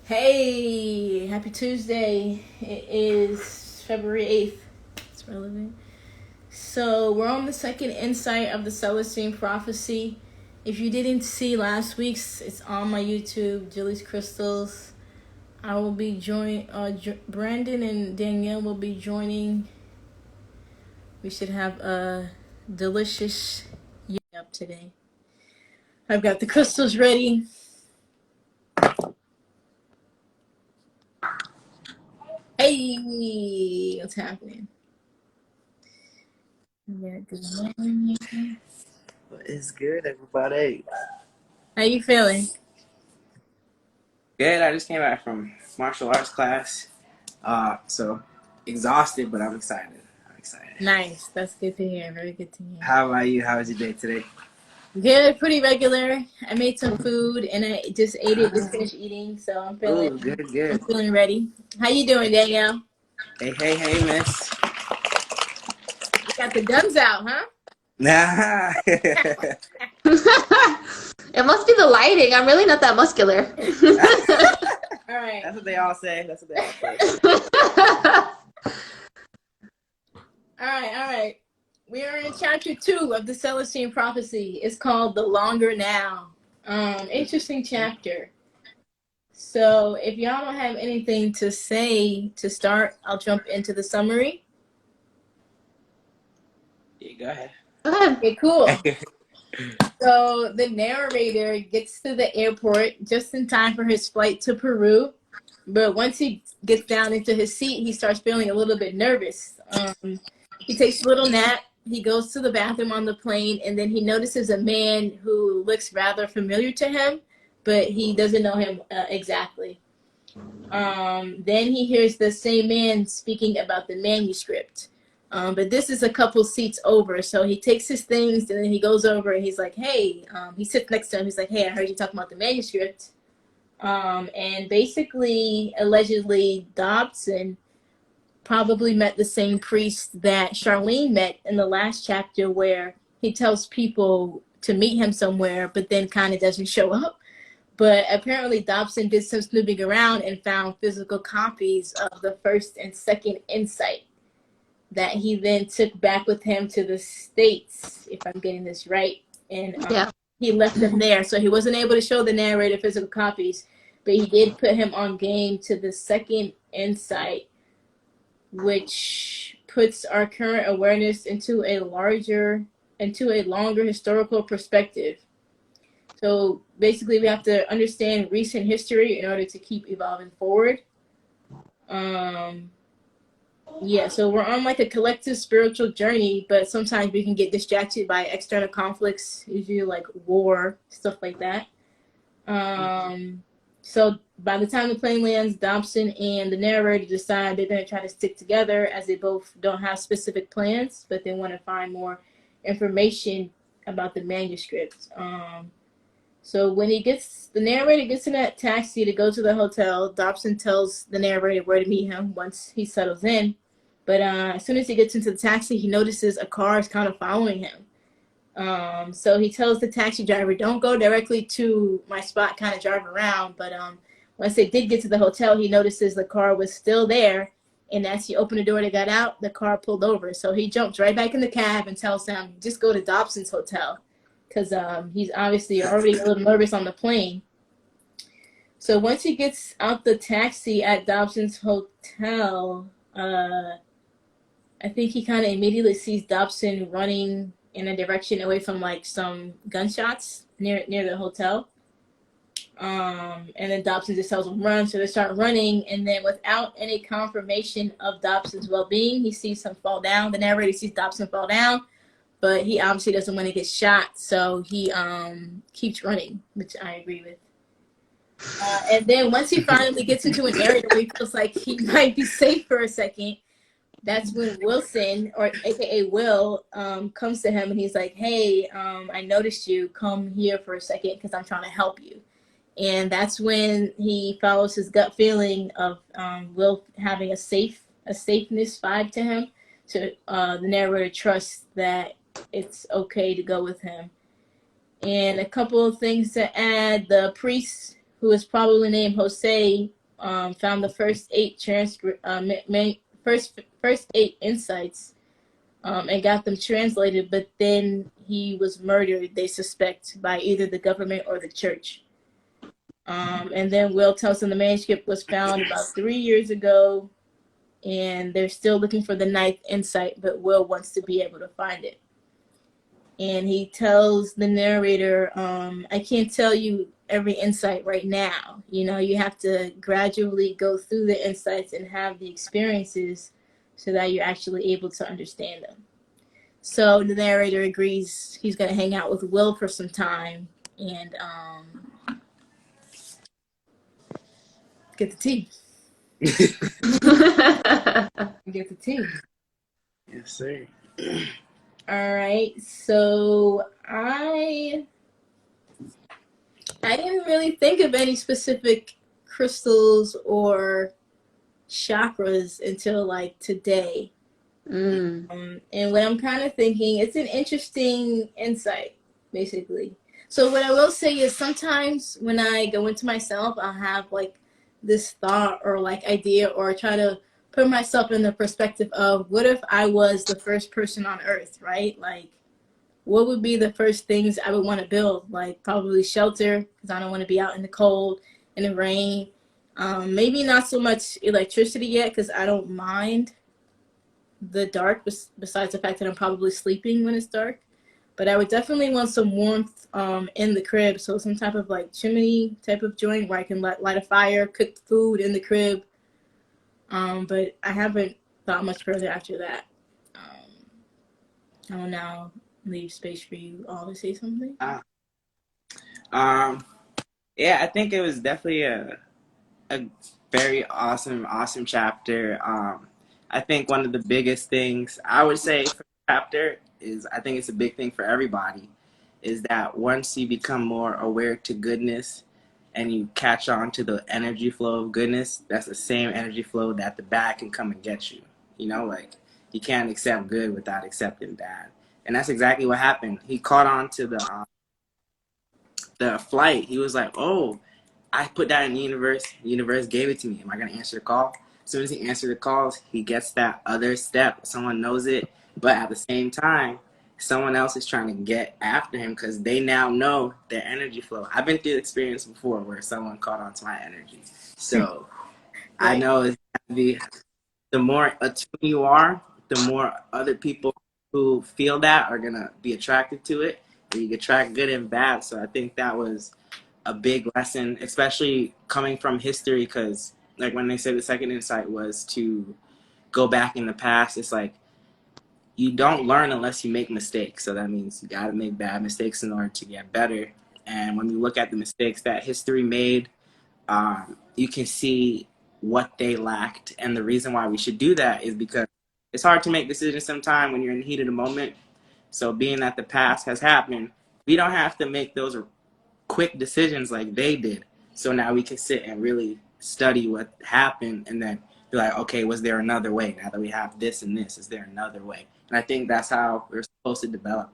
Hey, happy Tuesday. It is February 8th. It's relevant. So, we're on the second insight of the Celestine prophecy. If you didn't see last week's, it's on my YouTube, JilysCrystals. I will be Brandon and Danielle will be joining. We should have a delicious up today. I've got the crystals ready. Hey, what's happening? Yeah, good morning. What is good, everybody? How you feeling? Good. I just came back from martial arts class. So exhausted, but I'm excited. Nice. That's good to hear. Very good to hear. How about you? How was your day today? Good. Pretty regular. I made some food and I just ate it. Just finished eating, so I'm feeling. Ooh, good. I'm feeling ready. How you doing, Danielle? Hey, miss. You got the guns out, huh? Nah. It must be the lighting. I'm really not that muscular. All right. That's what they all say. All right. We are in chapter 2 of the Celestine prophecy. It's called The Longer Now. Interesting chapter. So if y'all don't have anything to say to start, I'll jump into the summary. Yeah, go ahead. Okay, cool. So the narrator gets to the airport just in time for his flight to Peru. But once he gets down into his seat, he starts feeling a little bit nervous. He takes a little nap. He goes to the bathroom on the plane, and then he notices a man who looks rather familiar to him, but he doesn't know him exactly. Then he hears the same man speaking about the manuscript. But this is a couple seats over, so he takes his things and then he goes over and he's like, hey, he sits next to him. He's like, hey, I heard you talking about the manuscript. And basically, allegedly, Dobson probably met the same priest that Charlene met in the last chapter, where he tells people to meet him somewhere, but then kind of doesn't show up. But apparently Dobson did some snooping around and found physical copies of the first and second insight that he then took back with him to the States, if I'm getting this right. And he left them there. So he wasn't able to show the narrator physical copies, but he did put him on game to the second insight, which puts our current awareness into a longer historical perspective. So basically, we have to understand recent history in order to keep evolving forward. So we're on like a collective spiritual journey, but sometimes we can get distracted by external conflicts, usually like war, stuff like that. So by the time the plane lands, Dobson and the narrator decide they're going to try to stick together, as they both don't have specific plans, but they want to find more information about the manuscript. So when the narrator gets in that taxi to go to the hotel, Dobson tells the narrator where to meet him once he settles in. But as soon as he gets into the taxi, he notices a car is kind of following him. So he tells the taxi driver, don't go directly to my spot, kind of drive around. But once they did get to the hotel, he notices the car was still there. And as he opened the door to get out, the car pulled over. So he jumps right back in the cab and tells them, just go to Dobson's hotel, because he's obviously already a little nervous on the plane. So once he gets out the taxi at Dobson's hotel, I think he kind of immediately sees Dobson running in a direction away from like some gunshots near the hotel. And then Dobson just tells him run, so they start running, and then without any confirmation of Dobson's well-being, he sees him fall down. The narrator sees Dobson fall down, but he obviously doesn't want to get shot, so he keeps running, which I agree with. And then once he finally gets into an area where he feels like he might be safe for a second, that's when Wilson, or aka Will, comes to him and he's like, hey, I noticed you. Come here for a second because I'm trying to help you. And that's when he follows his gut feeling of Will having a safeness vibe to him. So the narrator trusts that it's okay to go with him. And a couple of things to add: the priest, who is probably named Jose, found the first first eight insights, and got them translated, but then he was murdered, they suspect, by either the government or the church. And then Will tells them the manuscript was found about 3 years ago, and they're still looking for the ninth insight, but Will wants to be able to find it. And he tells the narrator, I can't tell you every insight right now. You know, you have to gradually go through the insights and have the experiences so that you're actually able to understand them. So the narrator agrees he's going to hang out with Will for some time and get the tea. Get the tea. Yes, sir. All right. So I didn't really think of any specific crystals or chakras until like today. And what I'm kind of thinking, it's an interesting insight, basically. So what I will say is sometimes when I go into myself, I'll have like this thought or like idea, or try to put myself in the perspective of what if I was the first person on earth, right? Like, what would be the first things I would want to build? Like probably shelter, because I don't want to be out in the cold, in the rain. Maybe not so much electricity yet, because I don't mind the dark, besides the fact that I'm probably sleeping when it's dark. But I would definitely want some warmth in the crib, so some type of like chimney type of joint where I can light a fire, cook food in the crib. But I haven't thought much further after that. I will now leave space for you all to say something. Yeah, I think it was definitely a very awesome chapter. I think one of the biggest things I would say for the chapter is, I think it's a big thing for everybody, is that once you become more aware to goodness and you catch on to the energy flow of goodness, that's the same energy flow that the bad can come and get you. You know, like, you can't accept good without accepting bad. And that's exactly what happened. He caught on to the flight. He was like, oh, I put that in the universe. The universe gave it to me. Am I going to answer the call? As soon as he answers the calls, he gets that other step. Someone knows it, but at the same time, someone else is trying to get after him because they now know their energy flow. I've been through the experience before where someone caught on to my energy. So Right. I know the more attuned you are, the more other people who feel that are going to be attracted to it. And you can attract good and bad. So I think that was a big lesson, especially coming from history, because like when they said the second insight was to go back in the past, it's like you don't learn unless you make mistakes. So that means you got to make bad mistakes in order to get better. And when you look at the mistakes that history made, you can see what they lacked. And the reason why we should do that is because it's hard to make decisions sometimes when you're in the heat of the moment. So being that the past has happened, we don't have to make those quick decisions like they did. So now we can sit and really study what happened and then be like, okay, was there another way? Now that we have this and this, is there another way? And I think that's how we're supposed to develop.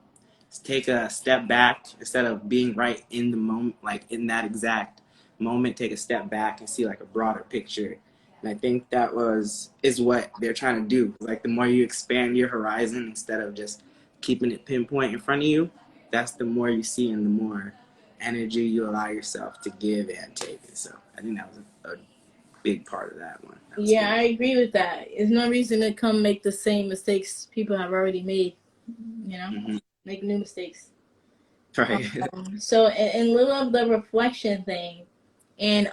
Just take a step back instead of being right in the moment, like in that exact moment, take a step back and see like a broader picture. And I think that is what they're trying to do. Like the more you expand your horizon instead of just keeping it pinpoint in front of you, that's the more you see and the more energy you allow yourself to give and take. So I think that was a big part of that one. Yeah, good. I agree with that. There's no reason to come make the same mistakes people have already made. You know, make new mistakes. Right. So in lieu of the reflection thing and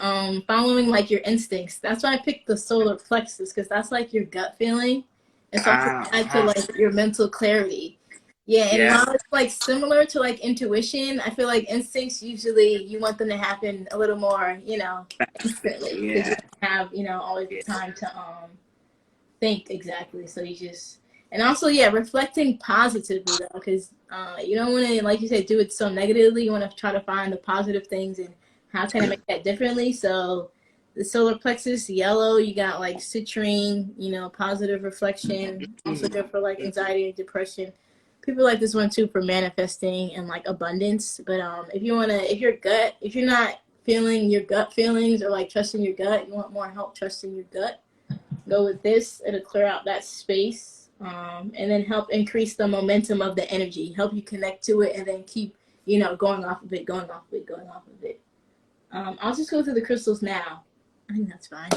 following like your instincts, that's why I picked the solar plexus, because that's like your gut feeling. It's also tied to like your mental clarity. Yeah, and while it's like similar to like intuition, I feel like instincts usually you want them to happen a little more, you know, instantly. Because you don't have, you know, always the time to think exactly. So you just, and also reflecting positively though, because you don't want to, like you said, do it so negatively. You want to try to find the positive things and how can I make that differently. So the solar plexus, yellow, you got like citrine, you know, positive reflection, also good for like anxiety and depression. People like this one too for manifesting and like abundance. But if you're not feeling your gut feelings or like trusting your gut, you want more help trusting your gut, go with this. It'll clear out that space, and then help increase the momentum of the energy, help you connect to it, and then keep, going off of it, going off of it, going off of it. I'll just go through the crystals now. I think that's fine.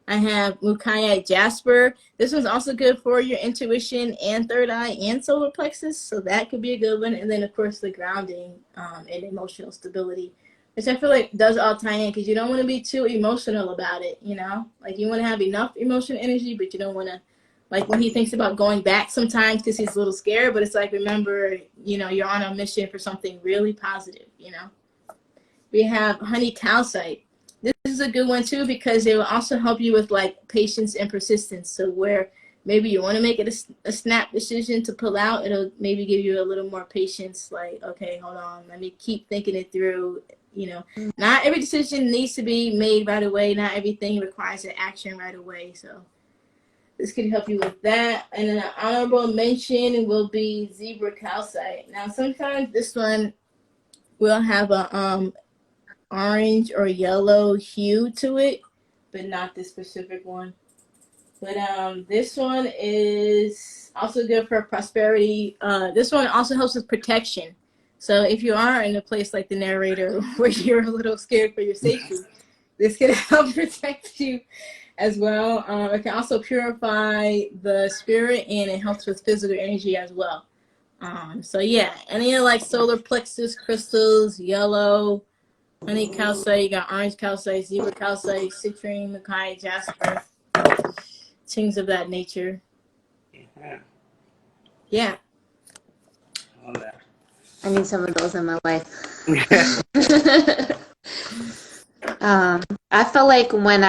I have Mukayite Jasper. This one's also good for your intuition and third eye and solar plexus, so that could be a good one. And then, of course, the grounding and emotional stability, which I feel like does all tie in, because you don't want to be too emotional about it, Like, you want to have enough emotional energy, but you don't want to, like, when he thinks about going back sometimes because he's a little scared, but it's like, remember, you're on a mission for something really positive, We have honey calcite. This is a good one too, because it will also help you with like patience and persistence. So where maybe you want to make it a snap decision to pull out, it'll maybe give you a little more patience. Like, okay, hold on, let me keep thinking it through. Not every decision needs to be made right away. Not everything requires an action right away. So this could help you with that. And then an honorable mention will be zebra calcite. Now, sometimes this one will have a orange or yellow hue to it, but not this specific one. But this one is also good for prosperity. This one also helps with protection. So if you are in a place like the narrator where you're a little scared for your safety, this can help protect you as well. It can also purify the spirit, and it helps with physical energy as well. So yeah, any of like solar plexus crystals, yellow, honey calcite, you got orange calcite, zebra calcite, citrine, Mackay, jasper, things of that nature. Yeah. All that. I need some of those in my life. I felt like when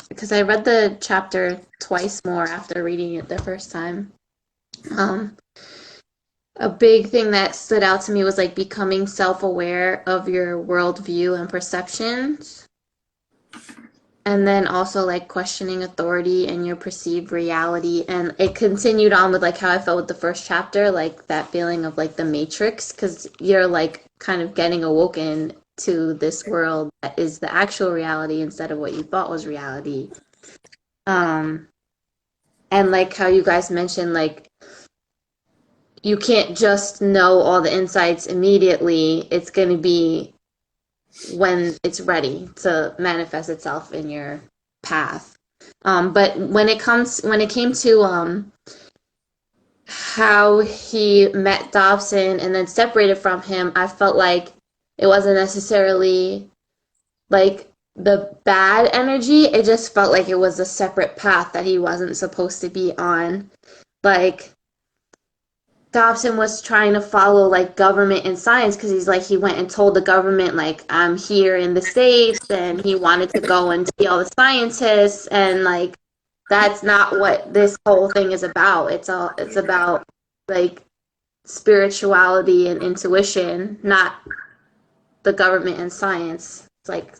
because I read the chapter twice more after reading it the first time. A big thing that stood out to me was like becoming self-aware of your worldview and perceptions. And then also like questioning authority and your perceived reality. And it continued on with like how I felt with the first chapter, like that feeling of like the Matrix, because you're like kind of getting awoken to this world that is the actual reality instead of what you thought was reality. And like how you guys mentioned, like, you can't just know all the insights immediately. It's going to be when it's ready to manifest itself in your path. But when it came to how he met Dobson and then separated from him, I felt like it wasn't necessarily like the bad energy. It just felt like it was a separate path that he wasn't supposed to be on. Like, Dobson was trying to follow like government and science, because he's like, he went and told the government like, I'm here in the States, and he wanted to go and see all the scientists, and like that's not what this whole thing is about. It's about like spirituality and intuition, not the government and science. It's like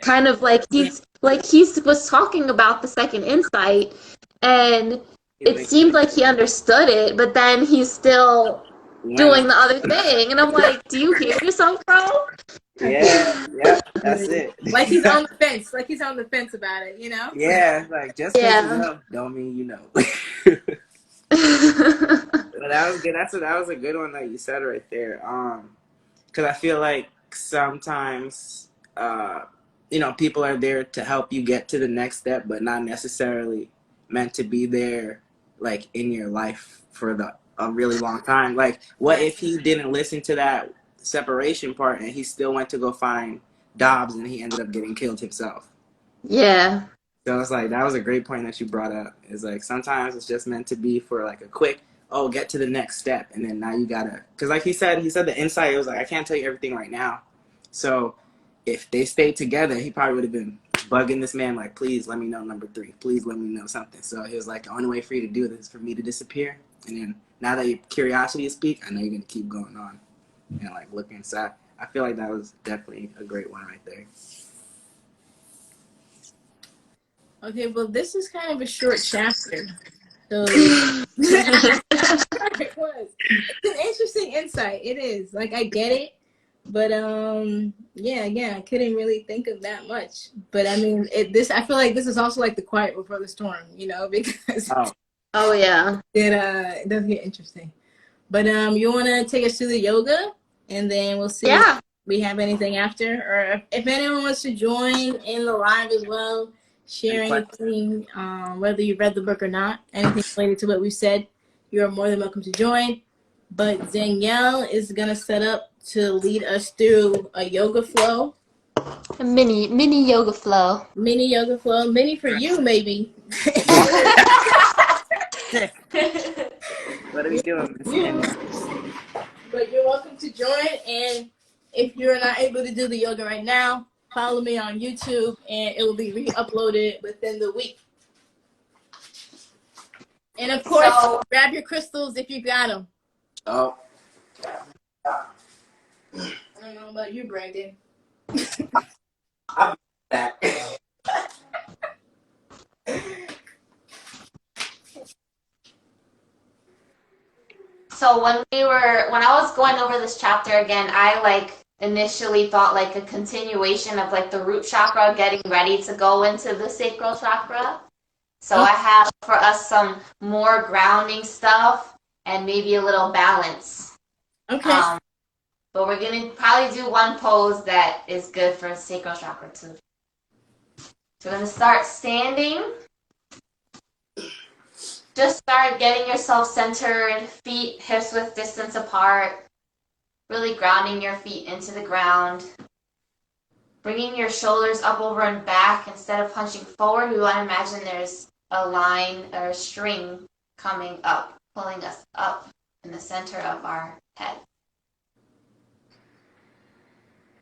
kind of like he was talking about the second insight, and it seemed like he understood it, but then he's still doing the other thing. And I'm like, do you hear yourself, bro? Yeah, that's it. Like he's on the fence. Like he's on the fence about it, Yeah, like just because you know, don't mean you know. But that was good. That was a good one that you said right there. Because I feel like sometimes, people are there to help you get to the next step, but not necessarily meant to be there like in your life for a really long time. Like, what if he didn't listen to that separation part and he still went to go find Dobbs and he ended up getting killed himself? Yeah. So it's like, that was a great point that you brought up. It's like, sometimes it's just meant to be for like a quick, get to the next step. And then now you gotta, because like he said the insight, it was like, I can't tell you everything right now. So if they stayed together, he probably would have been bugging this man like, please let me know number 3. Please let me know something. So he was like, the only way for you to do this is for me to disappear. And then now that your curiosity is piqued, I know you're going to keep going on and like look inside. I feel like that was definitely a great one right there. Okay, well, this is kind of a short chapter. So it was. It's an interesting insight. It is. Like, I get it. But yeah, again, I couldn't really think of that much. But I mean, I feel like this is also like the quiet before the storm, you know, because Oh yeah. it does get interesting. But you want to take us to the yoga, and then we'll see Yeah. if we have anything after, or if anyone wants to join in the live as well, share anything, whether you read the book or not, anything related to what we said, you're more than welcome to join. But Danielle is gonna set up to lead us through a yoga flow. A mini yoga flow. Mini yoga flow. Mini for you, maybe. What are we doing, Miss You. Annie? But you're welcome to join. And if you're not able to do the yoga right now, follow me on YouTube and it will be re-uploaded within the week. And of course, grab your crystals if you got them. Oh. I don't know about you, Brandon. I'm back. So when I was going over this chapter again, I like initially thought like a continuation of like the root chakra getting ready to go into the sacral chakra. So I have for us some more grounding stuff and maybe a little balance. Okay. But we're gonna probably do one pose that is good for sacral chakra too. So we're gonna start standing. Just start getting yourself centered, feet hips width distance apart. Really grounding your feet into the ground. Bringing your shoulders up over and back. Instead of punching forward, we want to imagine there's a line or a string coming up, pulling us up in the center of our head.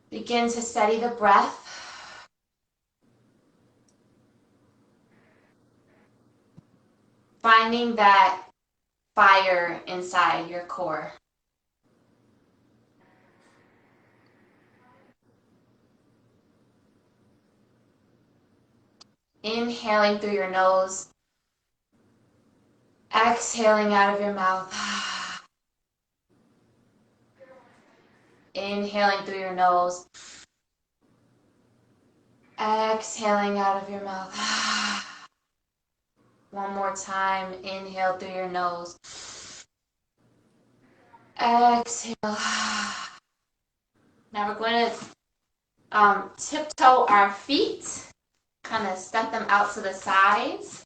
Begin to steady the breath. Finding that fire inside your core. Inhaling through your nose. Exhaling out of your mouth. Inhaling through your nose. Exhaling out of your mouth. One more time. Inhale through your nose. Exhale. Now we're going to tiptoe our feet. Kind of step them out to the sides.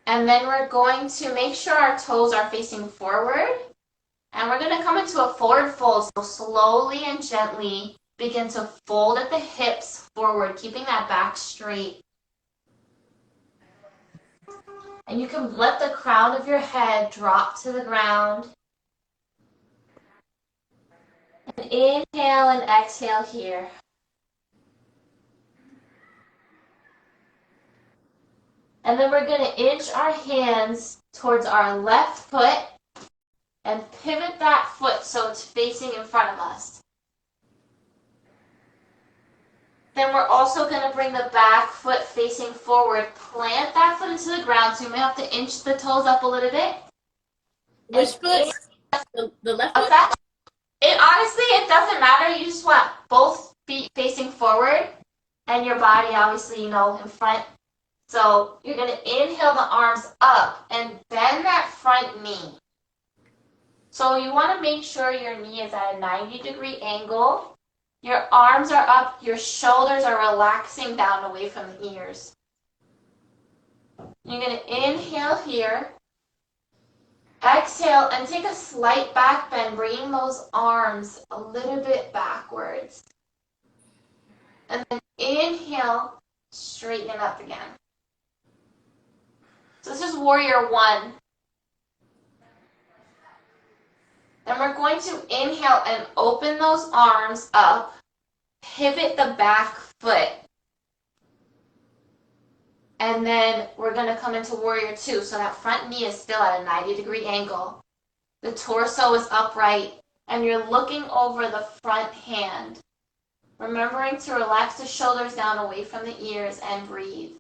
And then we're going to make sure our toes are facing forward. And we're going to come into a forward fold. So slowly and gently begin to fold at the hips forward, keeping that back straight. And you can let the crown of your head drop to the ground. And inhale and exhale here. And then we're going to inch our hands towards our left foot and pivot that foot so it's facing in front of us. Then we're also going to bring the back foot facing forward. Plant that foot into the ground, so you may have to inch the toes up a little bit. Which foot? The left foot? Honestly, it doesn't matter. You just want both feet facing forward and your body, obviously, in front. So you're going to inhale the arms up and bend that front knee. So you want to make sure your knee is at a 90-degree angle. Your arms are up, your shoulders are relaxing down away from the ears. You're going to inhale here. Exhale and take a slight back bend, bringing those arms a little bit backwards. And then inhale, straighten it up again. So this is warrior one. Then we're going to inhale and open those arms up, pivot the back foot. And then we're going to come into warrior two. So that front knee is still at a 90-degree angle. The torso is upright, and you're looking over the front hand. Remembering to relax the shoulders down away from the ears and breathe.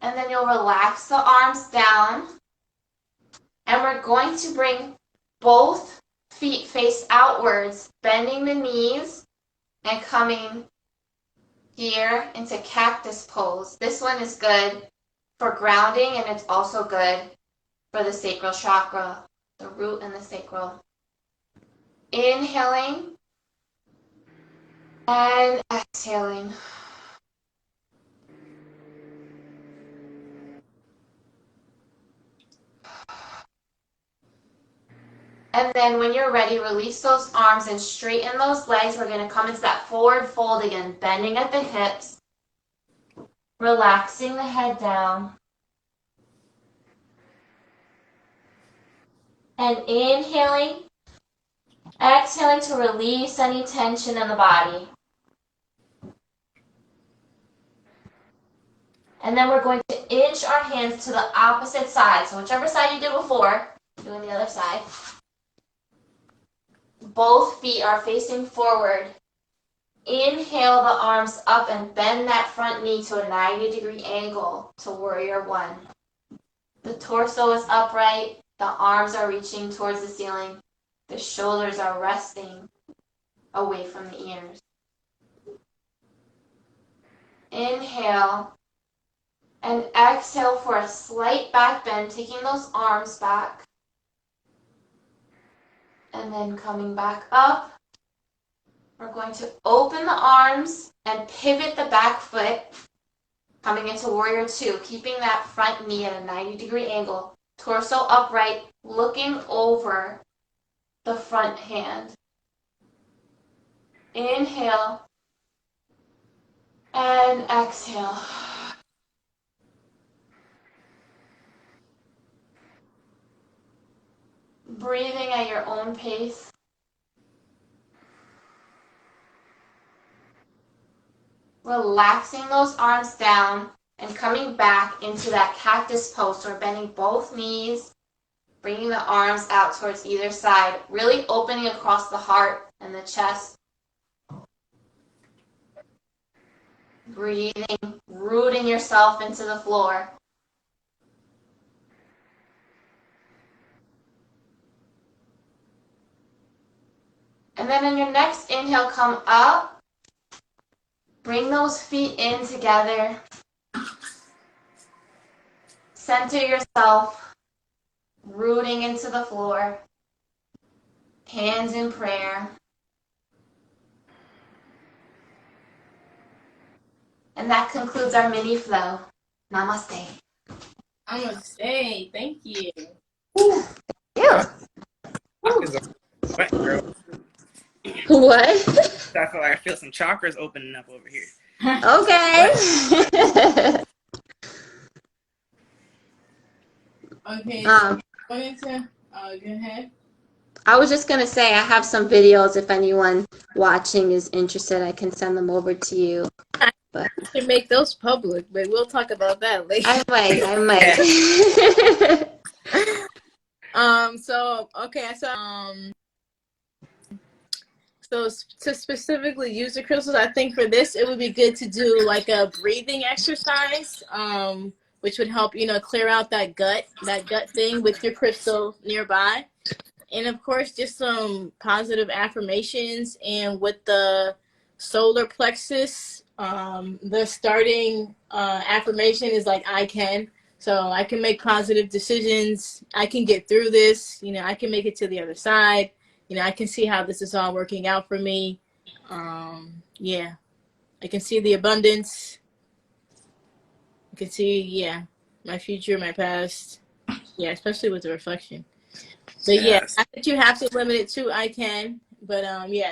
And then you'll relax the arms down. And we're going to bring both feet face outwards, bending the knees and coming here into cactus pose. This one is good for grounding, and it's also good for the sacral chakra, the root and the sacral. Inhaling and exhaling. And then when you're ready, release those arms and straighten those legs. We're going to come into that forward fold again, bending at the hips, relaxing the head down. And inhaling, exhaling to release any tension in the body. And then we're going to inch our hands to the opposite side. So whichever side you did before, doing the other side. Both feet are facing forward. Inhale the arms up and bend that front knee to a 90-degree angle to warrior one. The torso is upright. The arms are reaching towards the ceiling. The shoulders are resting away from the ears. Inhale and exhale for a slight back bend, taking those arms back. And then coming back up. We're going to open the arms and pivot the back foot, coming into warrior two, keeping that front knee at a 90-degree angle, torso upright, looking over the front hand. Inhale and exhale. Breathing at your own pace. Relaxing those arms down and coming back into that cactus pose. So we're bending both knees, bringing the arms out towards either side, really opening across the heart and the chest. Breathing, rooting yourself into the floor. And then on your next inhale, come up. Bring those feet in together. Center yourself, rooting into the floor. Hands in prayer. And that concludes our mini flow. Namaste. Namaste. Thank you. Yeah. What, girl? What? I feel like I feel some chakras opening up over here. Okay. Okay. So go ahead. I was just going to say I have some videos. If anyone watching is interested, I can send them over to you. But I should make those public, but we'll talk about that later. I might. So to specifically use the crystals, I think for this it would be good to do like a breathing exercise, which would help clear out that gut thing with your crystal nearby, and of course just some positive affirmations. And with the solar plexus, the starting affirmation is like I can. So I can make positive decisions. I can get through this. I can make it to the other side. I can see how this is all working out for me. Yeah. I can see the abundance. I can see, my future, my past. Yeah, especially with the reflection. But Yes. I think you have to limit it to I can. But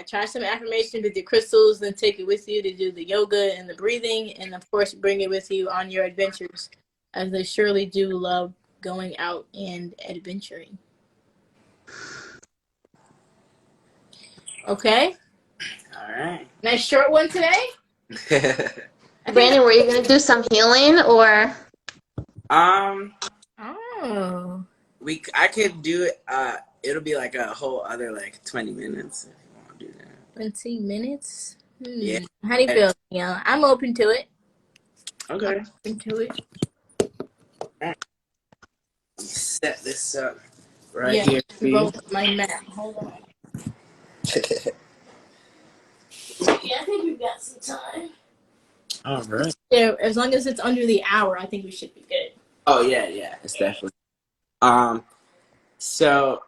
try some affirmation with the crystals, then take it with you to do the yoga and the breathing, and of course bring it with you on your adventures, as they surely do love going out and adventuring. Okay. All right. Nice short one today. Brandon, were you going to do some healing or? Oh. I could do it. It'll be like a whole other 20 minutes if you want to do that. 20 minutes? Yeah. How do you feel? I'm open to it. Okay. I'm open to it. Alright, set this up right Yeah, here for you. both my map. Hold on. Yeah, I think we've got some time. All right. Yeah, as long as it's under the hour, I think we should be good. Oh yeah, it's definitely. So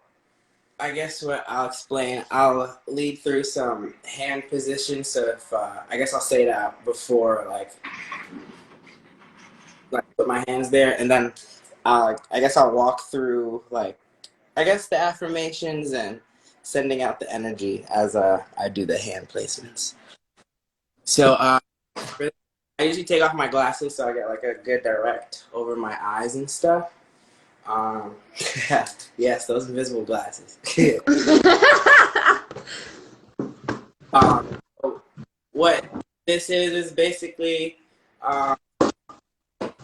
I guess what I'll explain, I'll lead through some hand positions. So if I guess I'll say that before, like put my hands there, and then I guess I'll walk through I guess the affirmations and sending out the energy as I do the hand placements. So I usually take off my glasses so I get like a good direct over my eyes and stuff. Um, yes, those invisible glasses. um, what this is basically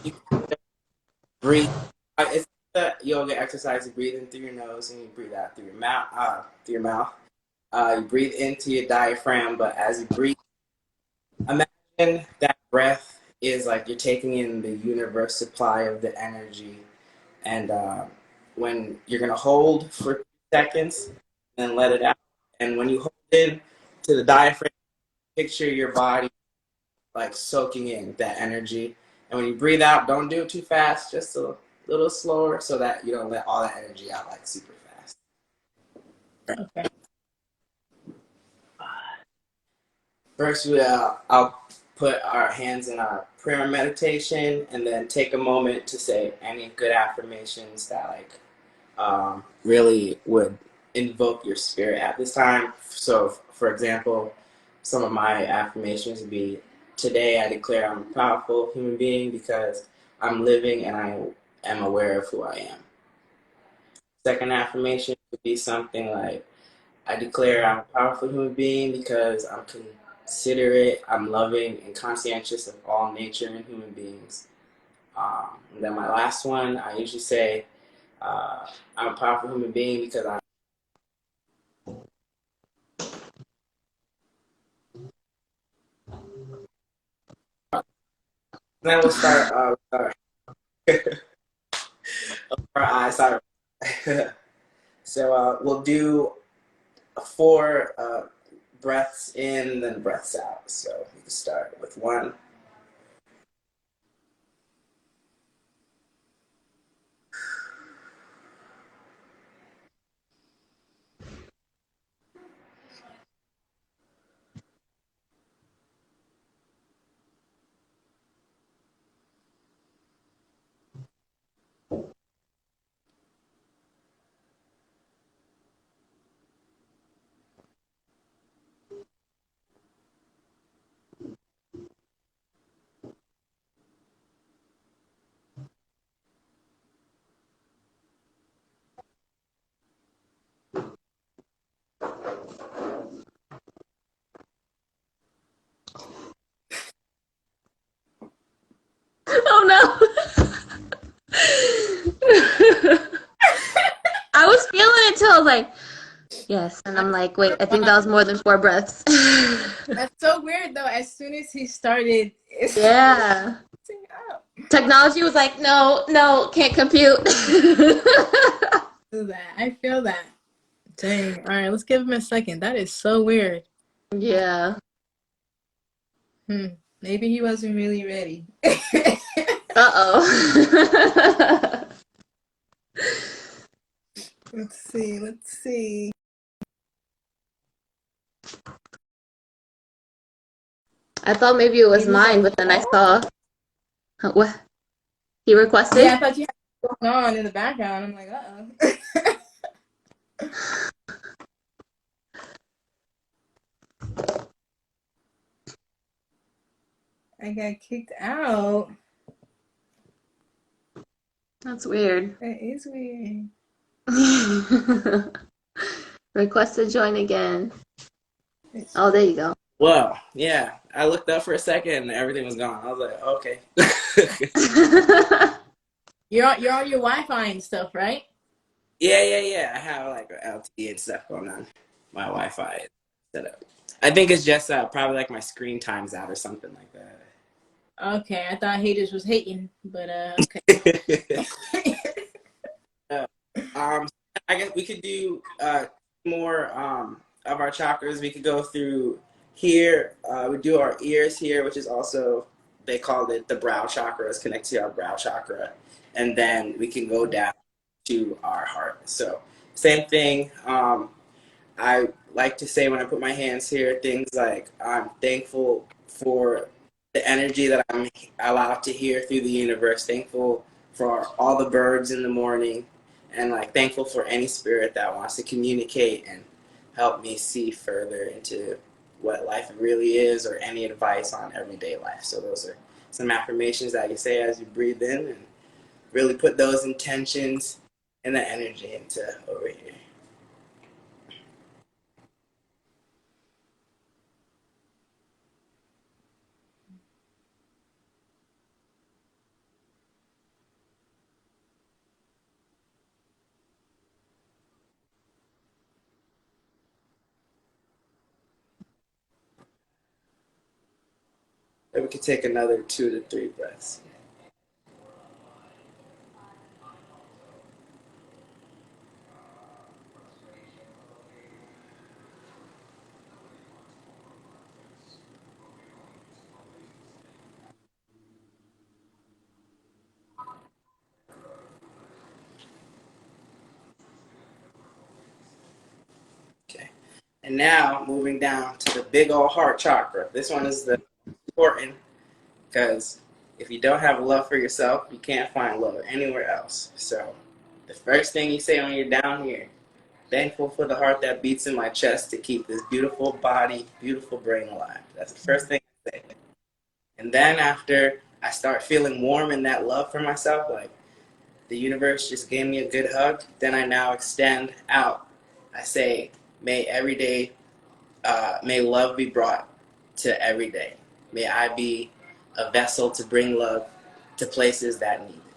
you breathe. It's a yoga exercise. You breathe in through your nose and you breathe out through your mouth. You breathe into your diaphragm, but as you breathe, imagine that breath is like you're taking in the universe supply of the energy. And when you're gonna hold for 2 seconds, then let it out. And when you hold in to the diaphragm, picture your body like soaking in that energy. And when you breathe out, don't do it too fast, just a little slower so that you don't let all that energy out like super fast. Okay. First, I'll put our hands in our prayer meditation and then take a moment to say any good affirmations that really would invoke your spirit at this time. So, for example, some of my affirmations would be, today I declare I'm a powerful human being because I'm living and I am aware of who I am. Second affirmation would be something like, I declare I'm a powerful human being because I'm considerate, I'm loving, and conscientious of all nature and human beings. And then my last one, I usually say, I'm a powerful human being because I'm. Then we'll start. Our eyes. Sorry. So we'll do 4 breaths in, then breaths out. So we can start with 1. Oh no. I was feeling it till I was like, yes. And I'm like, wait, I think that was more than 4 breaths. That's so weird though. As soon as he started, it's Yeah. up. Technology was like, no, no, can't compute. I feel that. Dang. All right, let's give him a second. That is so weird. Yeah. Maybe he wasn't really ready. Uh-oh. Let's see. Let's see. I thought maybe it was He was mine, like, but then I oh. saw what he requested. Yeah, I thought you had going on in the background. I'm like, uh-oh. I got kicked out. That's weird. That is weird. Request to join again. Oh, there you go. Well, yeah. I looked up for a second and everything was gone. I was like, okay. You're on your Wi-Fi and stuff, right? Yeah. I have like LTE and stuff going on. My Wi-Fi is set up. I think it's just probably like my screen times out or something like that. Okay, I thought haters was hating, but okay. I guess we could do more of our chakras. We could go through here. We do our ears here, which is also, they call it the brow chakra. It's connected to our brow chakra. And then we can go down to our heart. So same thing. I like to say when I put my hands here, things like I'm thankful for the energy that I'm allowed to hear through the universe, thankful for all the birds in the morning, and like thankful for any spirit that wants to communicate and help me see further into what life really is, or any advice on everyday life. So those are some affirmations that you say as you breathe in, and really put those intentions and the energy into over here. And we could take another 2 to 3 breaths. Okay. And now moving down to the big old heart chakra. This one is the important, because if you don't have love for yourself, you can't find love anywhere else. So the first thing you say when you're down here, thankful for the heart that beats in my chest to keep this beautiful body, beautiful brain alive. That's the first thing I say. And then after I start feeling warm in that love for myself, like the universe just gave me a good hug, then I now extend out. I say, may every day, may love be brought to every day. May I be a vessel to bring love to places that need it.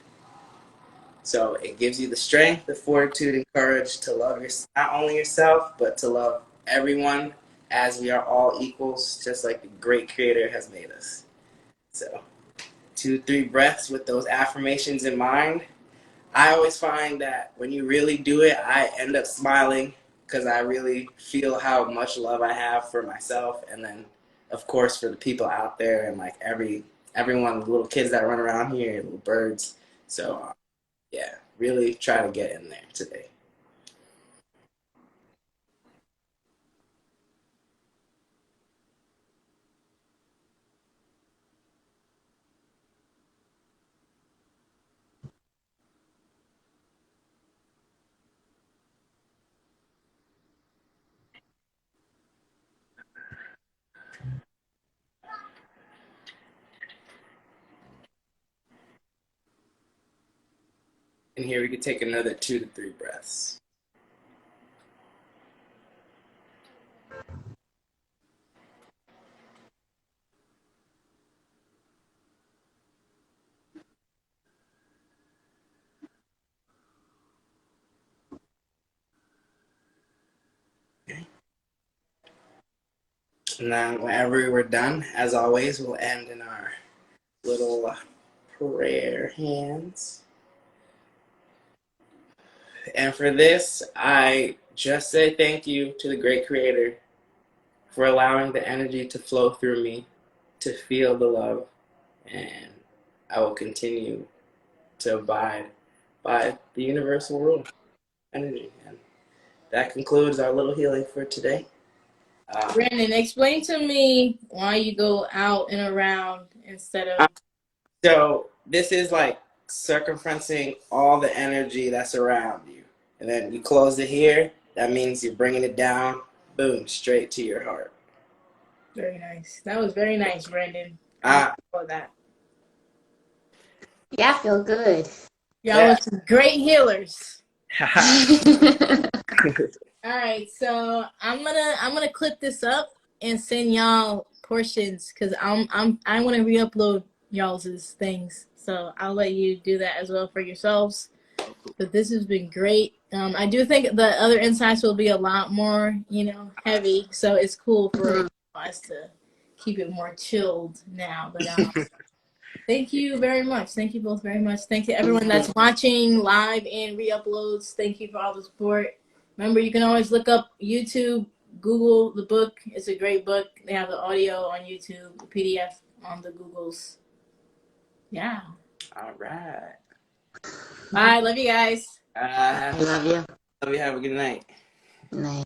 So it gives you the strength, the fortitude, and courage to love not only yourself, but to love everyone, as we are all equals, just like the great Creator has made us. So 2, 3 breaths with those affirmations in mind. I always find that when you really do it, I end up smiling, because I really feel how much love I have for myself, and then, of course, for the people out there, and like everyone, the little kids that run around here, little birds. So, yeah, really try to get in there today. And here we can take another 2 to 3 breaths. Okay. And then whenever we're done, as always, we'll end in our little prayer hands. And for this, I just say thank you to the great Creator for allowing the energy to flow through me, to feel the love, and I will continue to abide by the universal rule, energy. And that concludes our little healing for today. Brandon, explain to me why you go out and around instead of. So this is like circumferencing all the energy that's around you. And then you close it here. That means you're bringing it down, boom, straight to your heart. Very nice. That was very nice, Brandon. I love that. Yeah, I feel good. Y'all are some great healers. Yeah. All right, so I'm gonna clip this up and send y'all portions, because I want to re-upload y'all's things. So I'll let you do that as well for yourselves. But this has been great. I do think the other insights will be a lot more, heavy. So it's cool for us to keep it more chilled now. But Thank you very much. Thank you both very much. Thank you to everyone that's watching live and re-uploads. Thank you for all the support. Remember, you can always look up YouTube, Google the book. It's a great book. They have the audio on YouTube, the PDF on the Googles. Yeah. All right. Bye. Love you guys. I love you. Love you. Have a good night. Night.